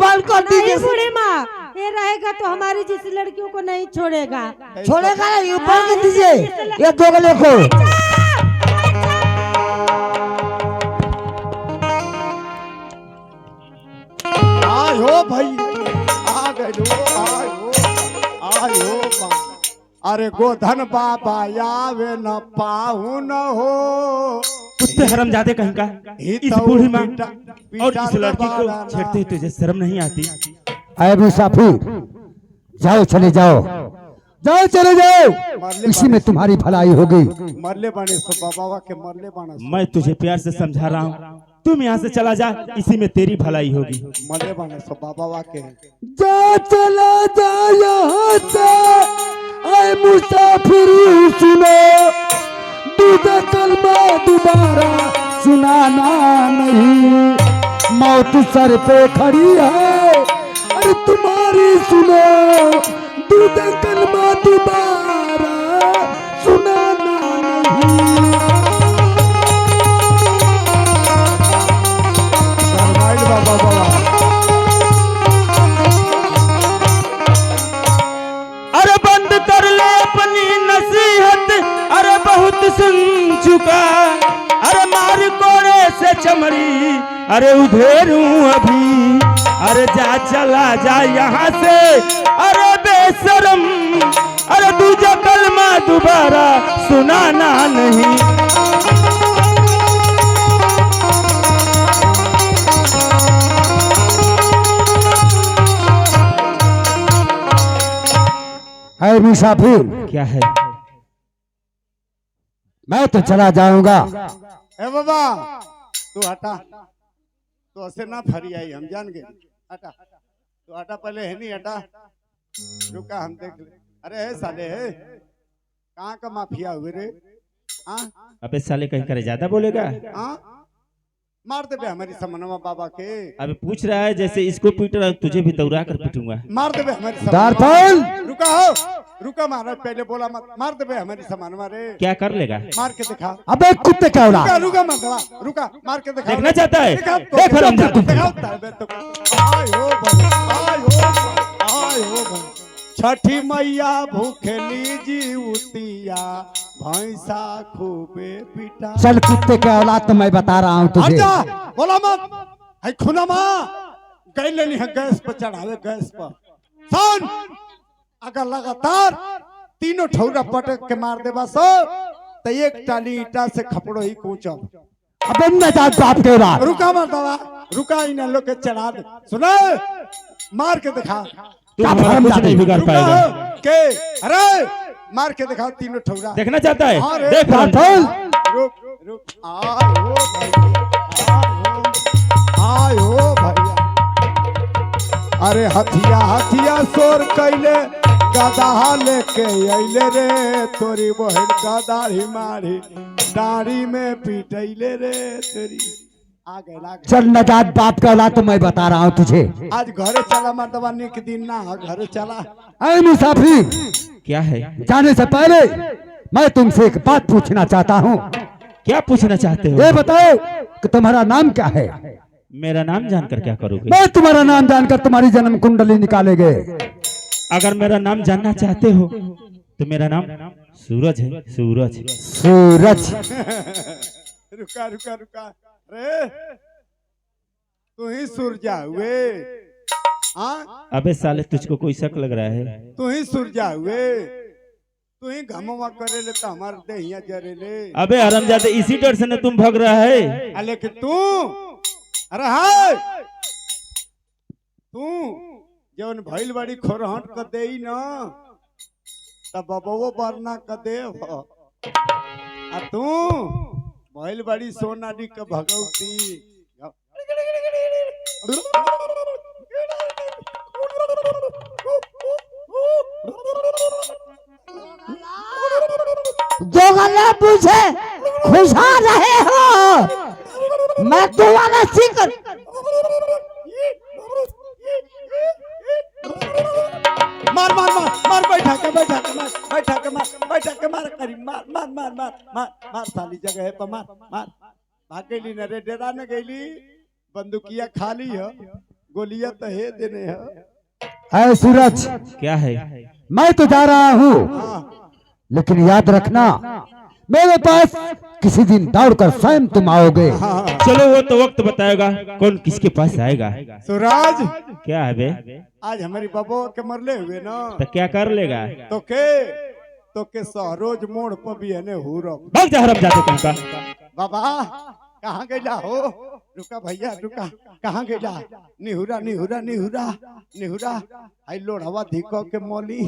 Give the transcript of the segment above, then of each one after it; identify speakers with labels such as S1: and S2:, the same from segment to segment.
S1: बंद कर दीजिए।
S2: बूढ़ी माँ, ये रहेगा तो हमारी जैसी लड़कियों को नहीं छोड़ेगा।
S1: छोड़ेगा नहीं, बंद कर दीजिए ये दोगले को।
S3: आयो भाई, आ गए आयो बा। अरे गोधन बाबा आवे न पाहु न हो।
S4: कुत्ते हरामजादे कहीं का, इस बूढ़ी माँ और इस लड़की को छेड़ते तुझे शर्म नहीं आती?
S5: अरे मुसाफिर, जाओ चले जाओ, जाओ चले जाओ, इसी में तुम्हारी भलाई होगी।
S3: मरले बने सो बाबा के मरले बने।
S4: मैं तुझे प्यार से समझा रहा हूँ, तुम यहाँ से चला जा, इसी में तेरी भलाई होगी।
S3: मरले बने सो बाबा के।
S5: जा चला जा यहाँ से, अरे मुसाफिर सुनो, दूसरा कलमा दोबारा सुनाना नहीं। मौत सर पे खड़ी है, अरे तुम्हारी सुनो, दूसरा कलमा दोबारा सुनाना नहीं।
S3: बाबा बाबा
S4: अरे बंद कर ले अपनी नसीहत, अरे बहुत सुन चुका। अरे मार कोड़े से चमड़ी, अरे उधेरूं अभी। अरे जा चला जा यहाँ से, अरे बेशरम, अरे दूजा कलमा दोबारा सुनाना नहीं।
S5: अरे मुसाफिर,
S4: क्या है?
S5: मैं तो चला जाऊंगा।
S3: ए बाबा तू हटा, तो ऐसे ना फरी आई, हम जान गए। हटा तू हटा, पहले है नहीं हटा, रुका हम देख ले। अरे है साले है, कहाँ का माफिया हुए रे? हाँ
S4: अबे साले कहीं करे ज्यादा बोलेगा?
S3: हाँ मार दे बे हमारी समनवा बाबा के।
S4: अबे पूछ रहा है जैसे इसको पीट रहा, तुझे भी दौड़ा कर पीटूंगा।
S3: मार दे बे हमारी
S5: दारपाल,
S3: रुका हो, रुका मारा पहले बोला मत। मार दे बे हमारी समनवा रे।
S4: क्या कर लेगा?
S3: मार के दिखा।
S5: अबे कुत्ते का औलाद,
S3: रुका रुका मत दवा, रुका मार के दिखा।
S4: देखना चाहता है?
S3: दिखा तो,
S4: देख हरामजादा।
S3: दिखाओ ताबे तो। आयो भाई, आयो भाई। छठी मैया भूखली जीवतिया, भैंसा खूबे पिटा।
S5: चल कुत्ते का औलाद, तो मैं बता रहा हूँ तुझे।
S3: हट जा, बोला मत। है खुना माँ गई लेनी है गैस पर चढ़ावे, गैस पर सुन। अगर लगातार तीनों ठौरा पटक के मार दे बस, तो एक टाली ईटा से खपड़ो ही कूचब।
S5: अबे नजात बाप के औलाद,
S3: रुका मत दवा, रुका इन लोग के चढ़ा दे। सुनो मार के दिखा,
S4: तू हमारा कुछ नहीं बिगाड़
S3: रुका
S4: पाएगा।
S3: के। अरे मार के दिखाओ तीनों ठौरा।
S4: देखना चाहता है?
S3: हाँ रे।
S4: देख
S5: दारपाल,
S3: रुक रुक, आयो आयो भैया। अरे हथिया हथिया सोर कैले, गधा लेके अइले रे। तोरी बहन गदाढ़ी मारी, दाढ़ी में पीटैले रे तेरी। आ गए
S5: चल नजात बाप का औलाद, तो मैं बता रहा हूँ तुझे।
S3: आज घरे चला मर्दवा, निक दिन ना घरे चला।
S5: अरे मुसाफिर,
S4: क्या है?
S5: जाने से पहले मैं तुमसे एक बात पूछना चाहता हूँ।
S4: क्या पूछना चाहते हो?
S5: ये बताओ कि तुम्हारा नाम क्या है?
S4: मेरा नाम जानकर क्या करोगे?
S5: मैं तुम्हारा नाम जानकर तुम्हारी जन्म कुंडली निकालेंगे।
S4: अगर मेरा नाम जानना चाहते हो तो मेरा नाम सूरज है। सूरज।
S5: सूरज।
S3: रुका रुका रुका, अरे तू ही सूरजा हुए? हाँ
S4: अबे साले तुझको कोई शक लग रहा है?
S3: तू ही सूरजा हुए? तू ही घमवा करे ले तो हमारे देहिया जरे ले।
S4: अबे हरामजादे, इसी डर से न तुम भाग रहा है।
S3: लेकिन तू, अरे हाय तू जौन भइल बड़ी खोरहट क देई न, तब बबो बरना क देव। आ तू भइल बड़ी सोनाडी क भगवती।
S1: जो गला पूछे खुशा रहे हो, मैं तुम्हारा सीख।
S3: मार मार मार मार, बैठा के मार, बैठा के मार करी, मार मार मार मार मार मार, साली जगह है पर मार मार। भाग गई न रे, डेरा न गईली, बंदूकिया खाली है। गोलियां तो है देने है।
S5: ऐ सूरज,
S4: क्या है?
S5: मैं तो जा रहा हूँ,
S3: हाँ,
S5: लेकिन याद रखना मेरे पास किसी दिन दौड़कर स्वयं तुम आओगे।
S3: हाँ।
S4: चलो वो तो वक्त बताएगा कौन किसके पास आएगा।
S3: सूरज,
S4: क्या है बे?
S3: आज हमारी बबो के मरले हुए ना,
S4: तो क्या कर लेगा?
S3: तो के सहरोज मोड़ पर भी है ने हुरो।
S4: भाग जा हरम जाते कहीं का।
S3: बाबा कहाँ गया हो? रुका भैया रुका, कहाँ गया? निहुरा निहुरा निहुरा निहुरा आई लोढ़वा धिको के मोली।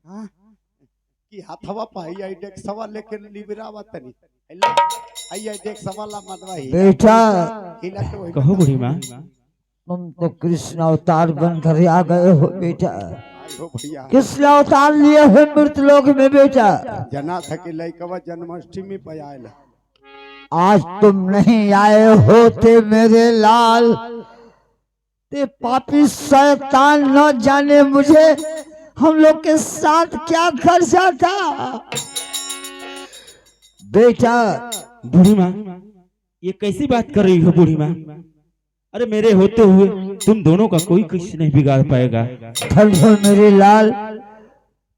S3: हाँ कि हाथवा पाई आई देख सवा लेके लिबरावा तनी हेला आई आई देख सवाला मदवाई
S1: बेटा
S3: हिला तो वही
S4: कहो बूढ़ी माँ।
S1: तुम तो कृष्ण अवतार बनकर आ गए हो बेटा।
S3: आई हो भैया।
S1: कृष्ण अवतार लिए हो मृत लोक में बेटा।
S3: जना था कि लइकवा जन्माष्टमी पे आयल।
S1: आज तुम नहीं आए होते मेरे लाल, ते पापी शैतान न जाने मुझे हम लोग के साथ क्या कर जाता बेटा।
S4: बूढ़ी माँ ये कैसी बात कर रही हो बूढ़ी माँ? अरे मेरे होते हुए तुम दोनों का कोई कुछ नहीं बिगाड़ पाएगा।
S1: ठंडो मेरे लाल,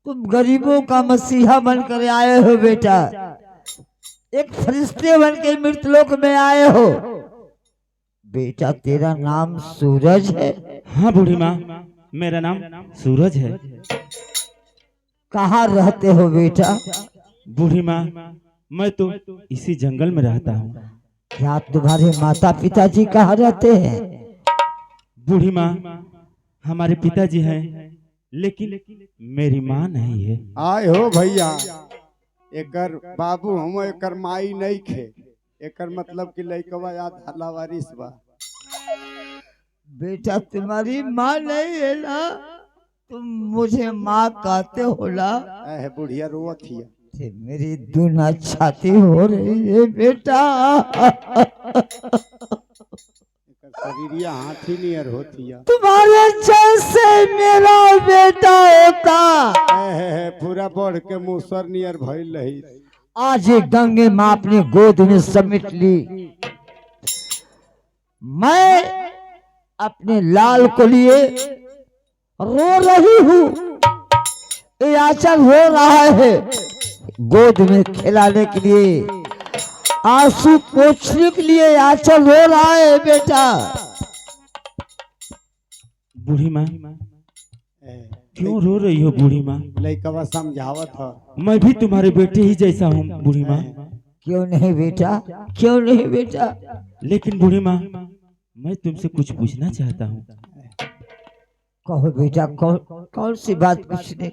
S1: तुम गरीबों का मसीहा बनकर आए हो बेटा। एक फरिश्ते बन के मृतलोक में आए हो बेटा। तेरा नाम सूरज है?
S4: हाँ बूढ़ी माँ मेरा नाम सूरज है।
S1: कहाँ रहते हो बेटा?
S4: बूढ़ी माँ मैं तो इसी जंगल में रहता हूँ।
S1: क्या तुम्हारे माता पिताजी कहाँ रहते हैं?
S4: बूढ़ी माँ हमारे पिताजी हैं लेकिन मेरी माँ नहीं है।
S3: आए हो भैया, एकर बाबू हम एकर माई नहीं खे। एकर मतलब कि लइकवा याद हला वारिस बा।
S1: बेटा तुम्हारी माँ नहीं है ना, तुम मुझे माँ कहते हो ना।
S3: है बुढ़िया रोवत हिया।
S1: ते मेरी दूना छाती हो रही है बेटा।
S3: एकर शरीरिया हाथी नियर होतिया।
S1: तुम्हारे जैसे मेरा बेटा होता
S3: है पूरा बढ़ के मुसर नियर भइल रही।
S1: आज एक गंगे माँ अपनी गोद में समेट ली। मैं अपने लाल को लिए रो रही हूँ। ये आंचल रो रहा है गोद में खिलाने के लिए, आंसू पोंछने के लिए आंचल रो रहा है बेटा।
S4: बूढ़ी माँ क्यों रो रही हो बूढ़ी माँ?
S3: लइकवा समझावत ह।
S4: मैं भी तुम्हारे बेटे ही जैसा हूँ बूढ़ी माँ।
S1: क्यों नहीं बेटा, क्यों नहीं बेटा?
S4: लेकिन बूढ़ी माँ मैं तुमसे कुछ पूछना चाहता हूँ।
S1: कहो बेटा, कौन सी बात पूछने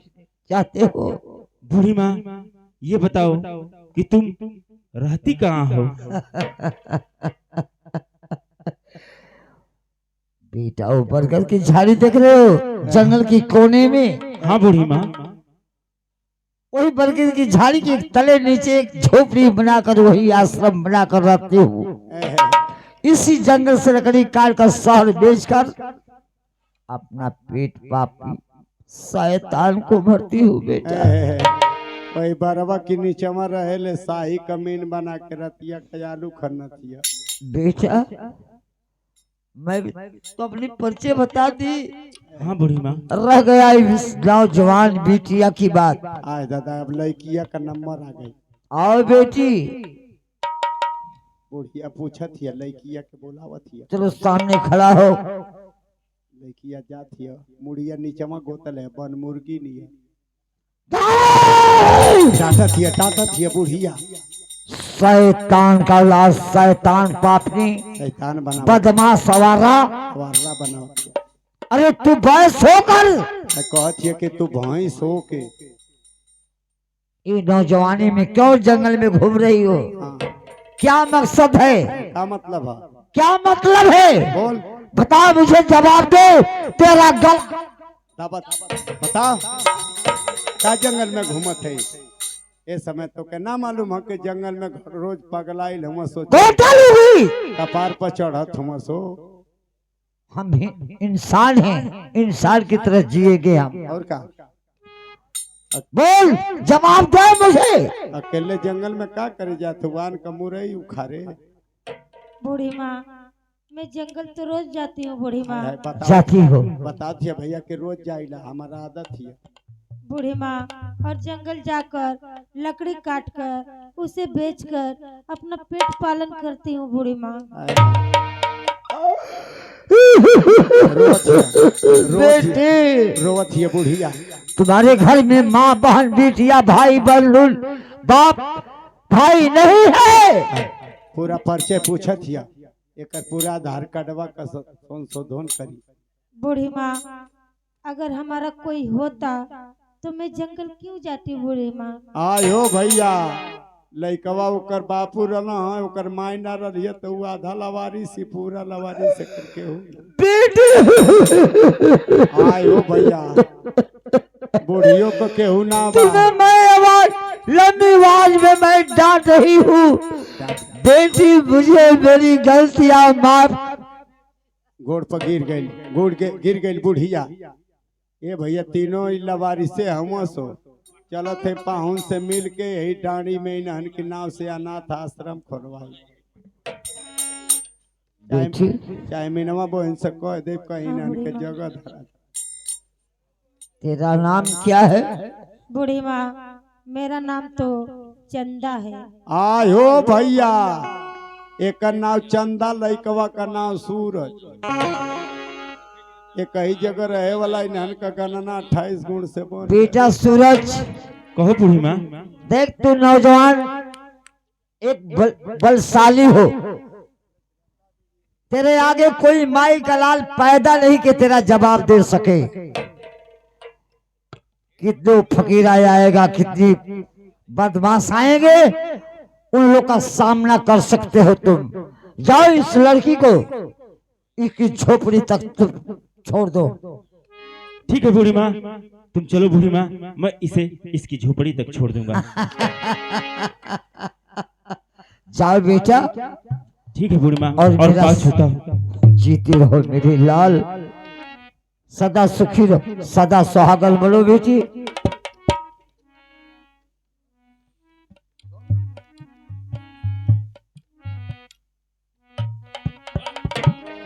S1: चाहते हो?
S4: बूढ़ी माँ ये बताओ कि तुम रहती कहाँ हो?
S1: बेटा वो बरगद की झाड़ी देख रहे हो जंगल की कोने में?
S4: हाँ बूढ़ी माँ
S1: वही बरगद की झाड़ी के तले नीचे एक झोपड़ी बनाकर वही आश्रम बनाकर रहती हूँ। इसी जंगल से लकड़ी काट कर शहर बेचकर अपना पेट पापी शैतान को भरती हूँ बेटा।
S3: वही बरवा की नीचवा रहेले शाही कमीन बना के रतिया खयालू खनतिया।
S1: बेटा मैं तो अपनी परिचय बता दी।
S4: हाँ बूढ़ी माँ
S1: रह गया इस नौजवान बिटिया की बात।
S3: आज दादा अब लड़किया का नंबर आ गई।
S1: आओ बेटी।
S3: बुढ़िया पूछत हिया, लड़किया के बोलावत हिया।
S1: चलो सामने खड़ा हो।
S3: लड़किया जात हिया, मुड़िया नीचवा गोतल है बन मुर्गी नहीं टाटत हिया बुढ़िया।
S1: शैतान का लाश, शैतान पापनी,
S3: शैतान बना
S1: बदमाश सवारा।
S3: वारा बनाओ।
S1: अरे तू बस होकर
S3: कहत हिया कि तू भैंस हो के
S1: ये नौजवानी में क्यों जंगल में घूम रही हो?
S3: हाँ।
S1: क्या मकसद है?
S3: क्या मतलब है?
S1: क्या मतलब है?
S3: बोल
S1: बता, मुझे जवाब दे। तेरा गल
S3: बता क्या जंगल में घूमत है ये समय तो के ना मालूम है कि जंगल में रोज पगलाइल हम सोच कपार पर चढ़त हम सो।
S1: हम इंसान हैं, इंसान की तरह जिएंगे हम।
S3: और का
S1: बोल, जवाब दे मुझे।
S3: अकेले जंगल में क्या करे जात वान का मुरई उखारे।
S2: बूढ़ी माँ मैं जंगल तो रोज जाती हूँ बूढ़ी माँ।
S1: जाती हो?
S3: बता दिया भैया के रोज जाइला, हमारा आदत है।
S2: बूढ़ी माँ और जंगल जाकर लकड़ी काट कर उसे बेचकर अपना पेट पालन करती हूँ बूढ़ी माँ।
S1: बेटे,
S3: रोवत है बुढ़िया।
S1: तुम्हारे घर में माँ बहन बेटिया भाई बहन बाप भाई नहीं है?
S3: पूरा परिचय पूछत हिया, एक पूरा आधार कार्डवा का संशोधन करी।
S2: बूढ़ी माँ अगर हमारा कोई होता तो मैं जंगल क्यों जाती बूढ़ी माँ?
S3: आयो भैया, लइकवा ओकर बापू रहना है, ओकर माई ना रही तो वो आधा लवारिस ही पूरा लवारिस से करके हो।
S1: बेटे,
S3: आयो भैया, बुढ़ियों को केहू ना बा।
S1: तुम्हें मैं आवाज लंबी आवाज में मैं डांट रही हूँ। बेटी मुझे मेरी गलतियां माफ।
S3: गोड़ पर गिर गई बुढ़िया। ये भैया तीनों लवारी से हम सो चलत थे पाहुन से मिल के यही डांडी में इन्हन के नाव से अनाथ आश्रम खोलवाई।
S1: बेटी,
S3: चाहे मिनवा बहन से कह दे कहीं इन्हन के जगह धरा।
S1: तेरा नाम क्या है?
S2: बूढ़ी माँ मेरा नाम तो चंदा है।
S3: आयो भैया, एक नाम चंदा, लइकवा का नाम सूरज। एक ही जगह रहे वाला इन्हन का गणना 28 गुण से बन।
S1: बेटा सूरज,
S4: कहो बूढ़ी माँ।
S1: देख तू नौजवान एक बलशाली हो। तेरे आगे कोई माई का लाल पैदा नहीं कि तेरा जवाब दे सके। कितने फकीर आएगा, कितनी बदमाश आएंगे, उन लोग का सामना कर सकते हो तुम। जाओ इस लड़की को इसकी झोपड़ी तक तुम छोड़ दो।
S4: ठीक है बूढ़ी माँ, तुम चलो बूढ़ी माँ, मैं इसे इसकी झोपड़ी तक छोड़ दूंगा।
S1: जाओ बेटा।
S4: ठीक है बूढ़ी माँ,
S1: और
S4: और
S1: मेरा
S4: पास होता हूँ।
S1: जीती रहो मेरी लाल, सदा सुखी रहो, सदा सुहागल बनो बेटी।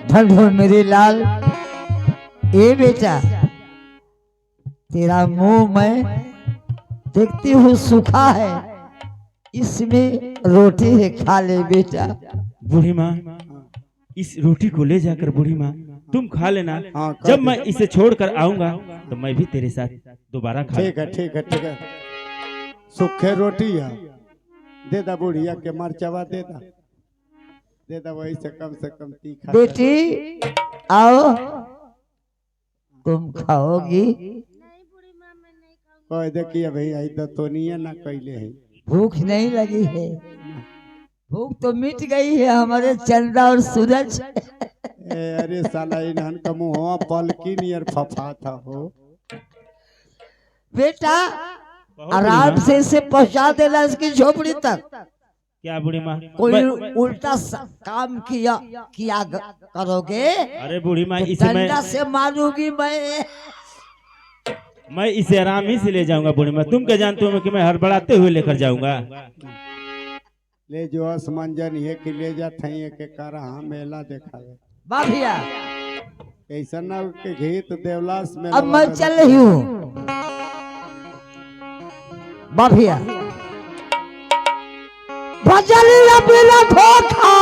S1: धन हो मेरी लाल। ए बेटा, तेरा मुंह मैं देखती हूँ सूखा है, इसमें रोटी है, खा ले बेटा।
S4: बूढ़ी माँ, इस रोटी को ले जाकर बूढ़ी माँ तुम खा लेना।
S3: हाँ,
S4: जब मैं इसे छोड़कर आऊंगा तो मैं भी तेरे साथ दोबारा खा।
S3: ठीक है ठीक है ठीक है। सूखे रोटी है, दे दा बुढ़िया के मरचवा दे दा वही से कम तीखा।
S1: बेटी आओ, तुम खाओगी?
S3: कह दे कि भैया तो नहीं ना कैले है।
S1: भूख नहीं लगी है? भूख तो मिट गई है हमारे चंदा और सूरज।
S3: अरे साला इन्हन का मुंह पलकी नियर फफा था हो।
S1: बेटा आराम से इसे पहुंचा देना इसकी झोपड़ी तक।
S4: क्या बूढ़ी माँ?
S1: कोई उल्टा काम किया करोगे?
S4: अरे बूढ़ी माँ,
S1: तो
S4: इसे
S1: डंडा से मारूंगी
S4: मैं इसे आराम ही से ले जाऊंगा बूढ़ी माँ। तुम क्या जानते हो कि मैं हड़बड़ाते हुए लेकर जाऊंगा।
S3: ले जो असमंजन ये कि ले जाते हैं के करा मेला देखावे।
S1: वाह भैया,
S3: ऐसा ना के गीत देवलास में।
S1: अब मैं चल रही हूँ। वाह भैया, भजनिया बिना धोखा,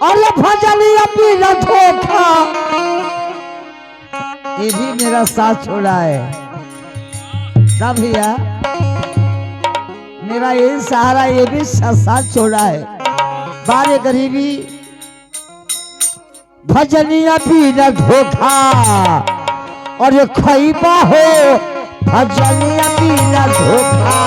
S1: और भजनिया बिना धोखा, ये भी मेरा साथ छोड़ा है ना भैया। मेरा ये सहारा, ये भी साथ छोड़ा है। बारे गरीबी, भजनिया बिना धोखा, और ये खैबा हो भजनिया बिना धोखा।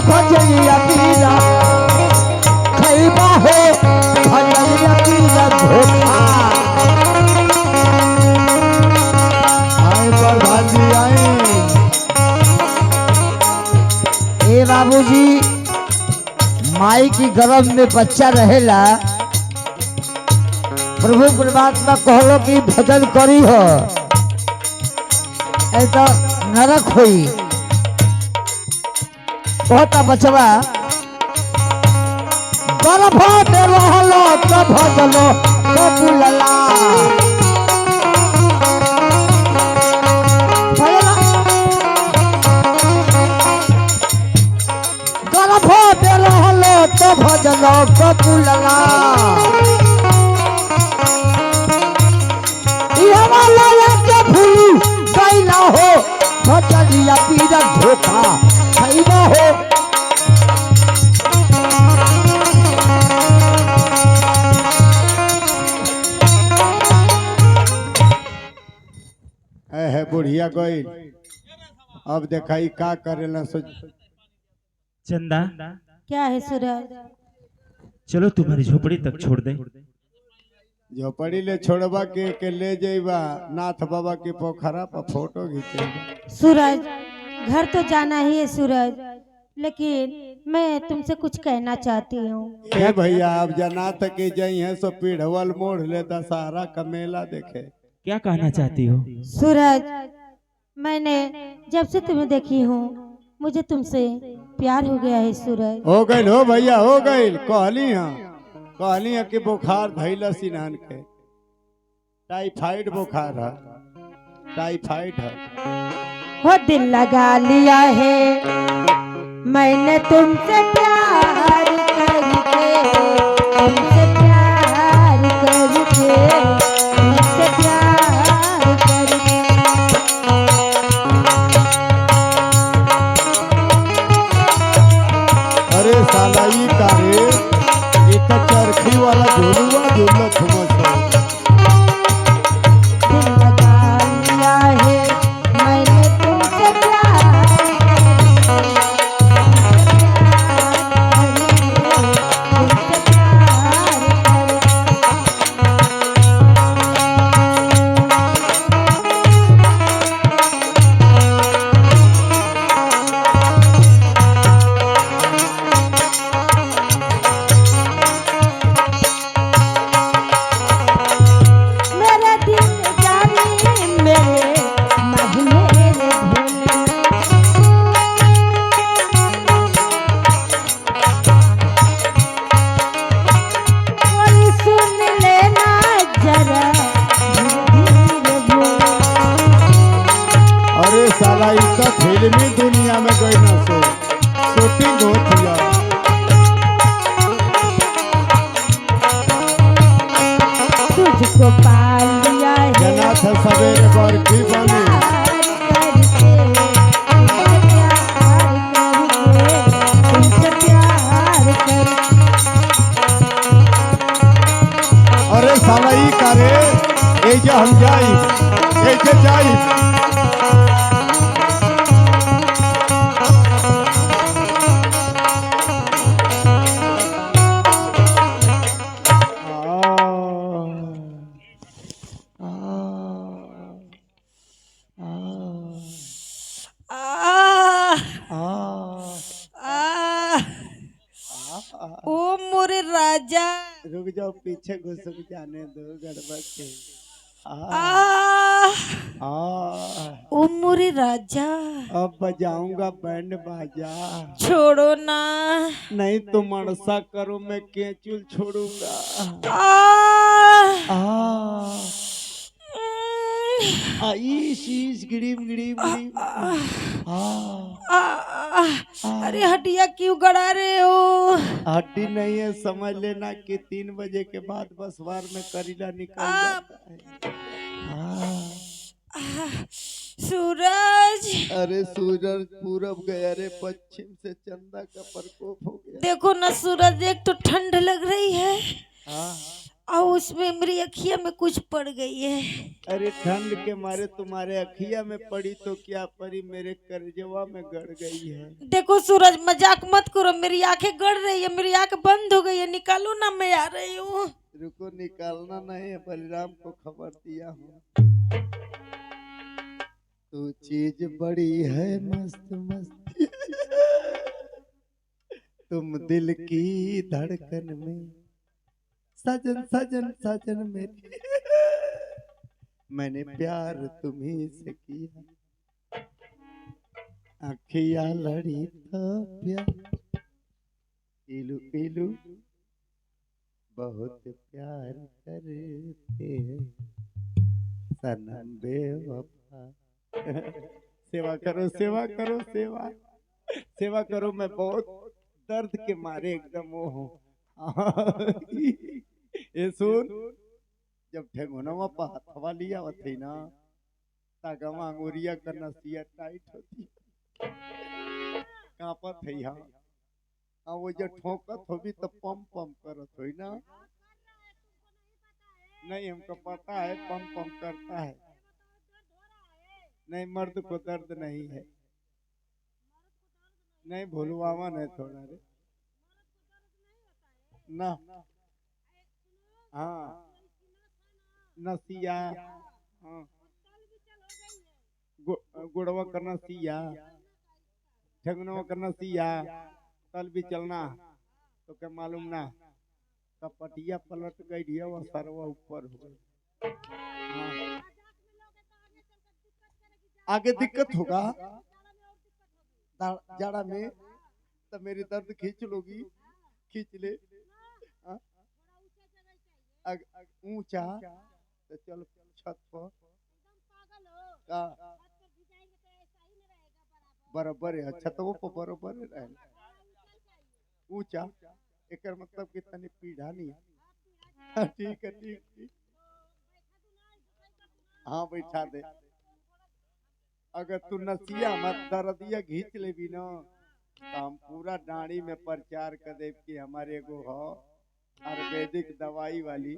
S1: भजनिया पीला खैबा हो भजनिया पीला धोखा।
S3: आए प्रधान जी आए।
S1: ए बाबूजी, माई की गर्भ में बच्चा रहेला प्रभु परमात्मा कहलो कि भजन करी हो ऐसा नरक हुई। कहता बचवा गर्भ में रहलो तो भजलो तो बुलला गर्भ में रहलो तो भजलो तो बुलला भूलू कैला हो भजलिया पीरा धोखा खैला हो।
S3: है बुढ़िया गई। अब देखाई का करेला सोच।
S4: चंदा
S2: क्या है सूरज?
S4: चलो तुम्हारी झोपड़ी तक छोड़ दे।
S3: झोपड़ी ले छोड़बा के ले जाइबा नाथ बाबा के पोखरा पर फोटो खींचे।
S2: सूरज घर तो जाना ही है सूरज, लेकिन मैं तुमसे कुछ कहना चाहती हूँ।
S3: ए भैया अब जनाथ के जाई है सो पीढ़वल मोड़ ले दशहरा का मेला देखे।
S4: क्या कहना चाहती हो?
S2: सूरज मैंने जब से तुम्हें देखी हूँ मुझे तुमसे प्यार हो गया है सूरज।
S3: हो गई हो भैया हो गई। कहली है कि बुखार धैला सिनान के टाइफाइड बुखार है टाइफाइड है।
S2: हो दिल लगा लिया है मैंने तुमसे प्यार करके तुमसे प्यार करके तुमसे प्यार करके।
S3: अरे साला ई कारे ये तो चरखी वाला झोलुआ झोलो थमस है।
S2: दिल लगा लिया है मैंने तुमसे प्यार तुमसे मेरा दिल जाने मेरे महने भूले। कोई सुन लेना जरा धीरे बोल।
S3: अरे साला ई तो फिल्मी दुनिया में गई ना सो शूटिंग होती है।
S2: तुझको पा लिया है
S3: जनाथ सवेरे बरकी बनी। अरे साला ई करे ए जे हम जाई ए जे जाई।
S2: ओ मोरे राजा
S3: रुक जाओ पीछे घुसक जाने दो गड़बड़ के।
S2: ओ मोरे राजा
S3: अब बजाऊंगा बैंड बाजा।
S2: छोड़ो ना।
S3: नहीं तो मनसा करो मैं केचुल छोड़ूंगा। आई शीश गिड़ीम गिड़ीम गिड़ीम।
S2: अरे हटिया क्यों गड़ा रहे हो?
S3: हड्डी नहीं है समझ लेना कि 3 बजे के बाद बसवार में करीला निकल जाता है।
S2: सूरज
S3: अरे सूरज पूरब गया रे पश्चिम से चंदा का प्रकोप हो गया।
S2: देखो ना सूरज, एक तो ठंड लग रही है और उसमें मेरी अखिया में कुछ पड़ गई है।
S3: अरे ठंड के मारे तुम्हारे अखिया में पड़ी तो क्या पड़ी मेरे करजवा में गड़ गई है।
S2: देखो सूरज मजाक मत करो, मेरी आंखें गड़ रही है, मेरी आंख बंद हो गई है, निकालो ना, मैं आ रही हूँ।
S3: रुको निकालना नहीं है, बलराम को खबर दिया हूँ। तो चीज बड़ी है मस्त मस्त तुम दिल की धड़कन में सजन सजन सजन मेरी मैंने प्यार तुम्ही से किया अखिया लड़ी तो प्यार इलू इलू बहुत प्यार करते हैं सनम बेवफा सेवा करो सेवा करो सेवा सेवा करो मैं बहुत दर्द के मारे एकदम वो हूँ ये सुन जब ठेंगोनवा पर हथवा लिया थे ना तागवा अंगुरिया का नसिया टाइट होती कांपत है हाँ वो जो ठोकत होगी तो पम पम करत होई ना नहीं हमको पता है पम पम करता है नहीं मर्द को दर्द नहीं है नहीं भूलवावा नहीं थोड़ा रे ना हाँ नसिया हाँ गुड़वा करना सिया ठगनवा करना सिया तल भी चलना तो क्या मालूम ना कपटिया पलट गई वो सरवा ऊपर हो गई हाँ। आगे दिक्कत होगा जाड़ा में तो मेरी दर्द खींच लोगी खींच ले ऊंचा तो चल छत पर का बराबर है छतों पर बराबर रहे ऊंचा एक मतलब कि तनी पीढ़ा नहीं है ठीक है ठीक हाँ बैठा दे अगर तू नसिया मत दर्दिया घींच ले भी ना तो हम पूरा डांडी में प्रचार कर दे कि हमारे एगो हो आयुर्वेदिक दवाई वाली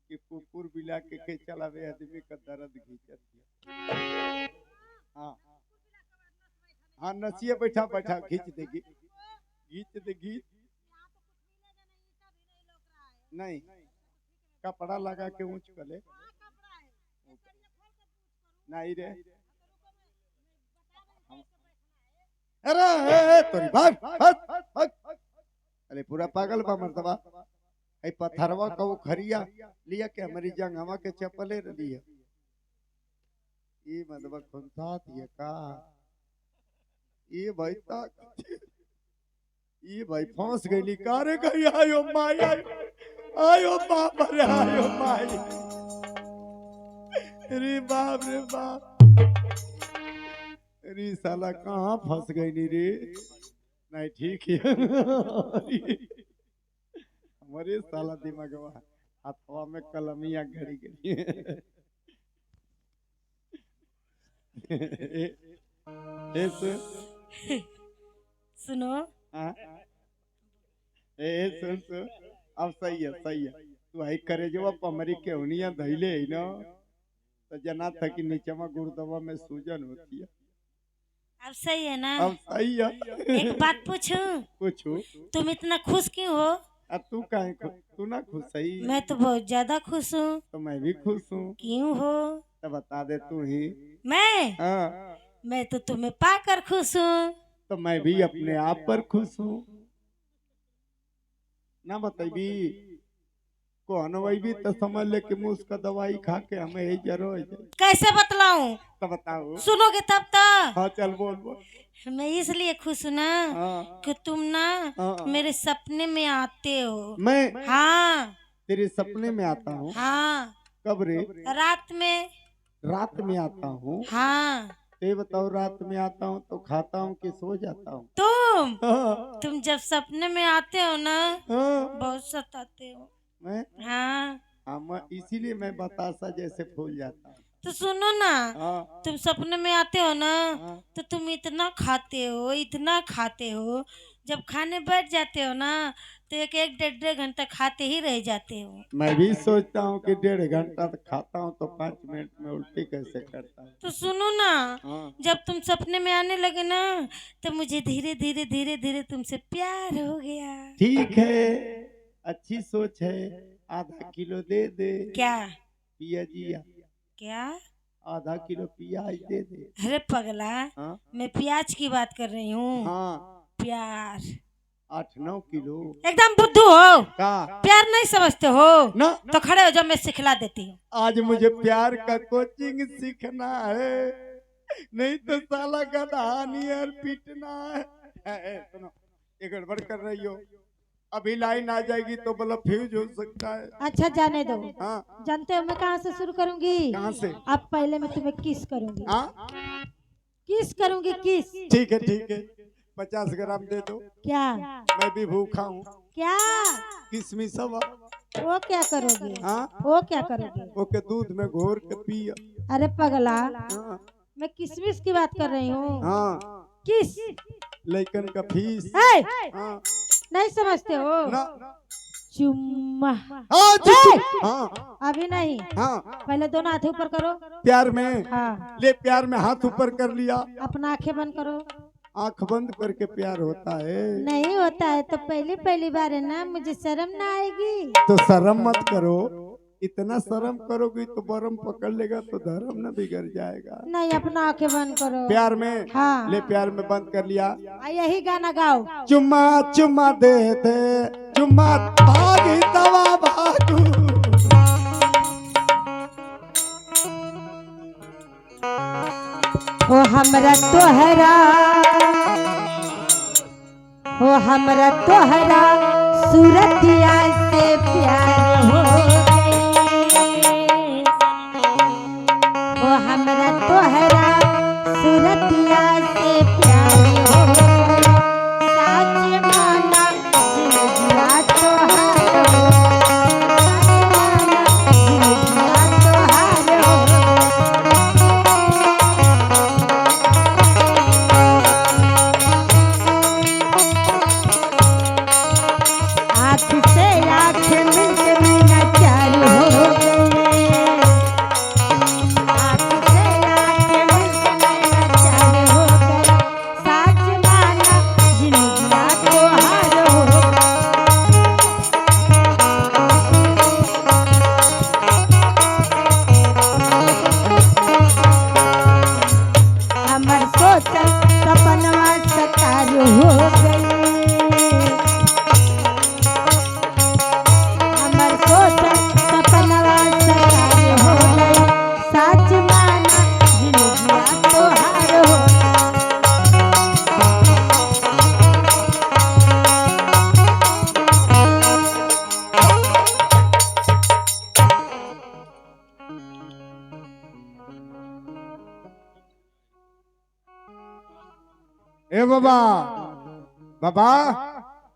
S3: कि कुकुर बिला के चलावे आदमी का दर्द घींचत हाँ हाँ नसिया बैठा बैठा खींच देगी घींच देगी नहीं कपड़ा लगा के ऊंच कर ले नहीं रे अरे तोरी भाग अरे पूरा पागल बा मर्दवा ऐ पत्थरवा का वो खरिया लिया के हमारी जंगवा के चप्पले रही है ये मतलब खुनसात ये का ये भाई तक ये भाई फंस गई का रे गई आयो माई आयो बाप रे आयो माई रे बाप रे बाप अरे साला कहाँ फंस गई नी रे नहीं ठीक है हमारे साला दिमागवा हाथवा में कलमिया घड़ी गई
S2: सुनो
S3: सुन सुन अब सही है तू आई करे जो पमरी के उनिया धैले है ना तो जना था कि नीचवा गुरुदवा में सूजन होती है
S2: अब सही है ना
S3: अब सही है
S2: एक बात पूछूं
S3: पूछू
S2: तुम इतना खुश क्यों हो
S3: अब तू काहे तू ना खुश सही
S2: मैं तो बहुत ज्यादा खुश हूँ
S3: तो मैं भी खुश हूँ
S2: क्यों हो
S3: तो बता दे तू ही
S2: मैं
S3: हाँ
S2: मैं तो तुम्हें पाकर खुश हूँ
S3: तो मैं भी अपने आप पर खुश हूँ ना बताइबी को अनवाई भी तो समझ ले कि मुझ का दवाई खा के हमें यही जरो
S2: कैसे बतलाऊं
S3: तो बताओ
S2: सुनोगे तब तो
S3: हाँ चल बोल
S2: मैं इसलिए खुश हूँ ना
S3: हाँ
S2: कि तुम ना मेरे सपने में आते हो
S3: मैं
S2: हाँ
S3: तेरे सपने में आता हूँ
S2: हाँ
S3: कब रे
S2: रात में
S3: आता हूँ
S2: हाँ
S3: ये बताओ रात में आता हूँ तो खाता हूँ कि सो जाता हूँ
S2: तुम जब सपने में आते हो ना बहुत सताते हो
S3: मैं
S2: हाँ
S3: मैं इसीलिए मैं बतासा जैसे फूल जाता हूँ
S2: तो सुनो ना तुम सपने में आते हो ना तो तुम इतना खाते हो जब खाने बैठ जाते हो ना तो एक डेढ़ घंटा खाते ही रह जाते हो
S3: मैं भी सोचता हूँ कि 1.5 घंटा खाता हूँ तो 5 मिनट में उल्टी कैसे करता हूँ
S2: तो सुनो ना जब तुम सपने में आने लगे ना तो मुझे धीरे धीरे तुमसे प्यार हो गया
S3: ठीक है अच्छी सोच है आधा किलो दे दे
S2: क्या
S3: पियाजिया
S2: क्या
S3: आधा किलो प्याज दे दे
S2: अरे पगला मैं प्याज की बात कर रही हूँ
S3: हाँ
S2: प्यार
S3: 8-9 किलो
S2: एकदम बुद्धू हो,
S3: का
S2: प्यार नहीं समझते हो
S3: ना।
S2: तो खड़े हो जाओ, मैं सिखला देती हूँ।
S3: आज मुझे प्यार का कोचिंग सीखना है, नहीं तो साला गधा नियर पीटना है। सुनो, ये गड़बड़ कर रही हो, अभी लाइन आ जाएगी तो मतलब फ्यूज हो सकता है।
S2: अच्छा जाने दो।
S3: हाँ,
S2: जानते हो मैं कहाँ से शुरू करूंगी?
S3: कहाँ से?
S2: अब पहले मैं तुम्हें किस करूंगी।
S3: हाँ,
S2: किस करूंगी, किस।
S3: ठीक है 50 ग्राम दे दो,
S2: क्या?
S3: मैं भी भूखा हूँ।
S2: क्या?
S3: किसमिस सब।
S2: वो क्या करोगे?
S3: हाँ,
S2: वो क्या करोगे?
S3: ओके दूध में घोर के पिया।
S2: अरे पगला,
S3: हाँ,
S2: मैं किसमिस की बात कर रही हूँ।
S3: हाँ,
S2: किस।
S3: लइकन का फीस।
S2: है?
S3: हाँ,
S2: नहीं समझते हो?
S3: ना।
S2: चुम्मा।
S3: हाँ, हाँ,
S2: अभी नहीं,
S3: हाँ,
S2: पहले दोनों हाथ ऊपर करो।
S3: प्यार में।
S2: हाँ,
S3: ले, प्यार में हाथ ऊपर कर लिया,
S2: अपना आंखें बंद करो।
S3: आंख बंद करके प्यार होता है।
S2: नहीं होता है तो पहली बार है ना, मुझे शर्म ना आएगी।
S3: तो शर्म मत करो, इतना शर्म करोगी तो बरम पकड़ लेगा तो धर्म न बिगड़ जाएगा।
S2: नहीं, अपना आंखें बंद करो।
S3: प्यार में।
S2: हाँ।
S3: ले, प्यार में बंद कर लिया।
S2: यही गाना गाओ।
S3: चुम्मा चुम्मा दे दे, चुम्मा भागी तवा भागू।
S2: ओ हमरा तोहरा, ओ हमरा तोहरा सूरतिया से प्यार हो गए। ओ हमरा तोहरा सूरतिया से प्यार हो गए। साच माना जिंदगिया तोहार हो, जिंदगिया तोहार हो। आँख से आँख मिलके बिना चार हो गए। आँख से आँख मिलके बिना चार हो गए। साच माना जिंदगिया तोहार हो। हमर सोचल सपनवा साकार हो गई। हमर सोचल सपनवा साकार हो गई। साच माना जिंदगिया तोहार हो।
S3: ए बाबा, बाबा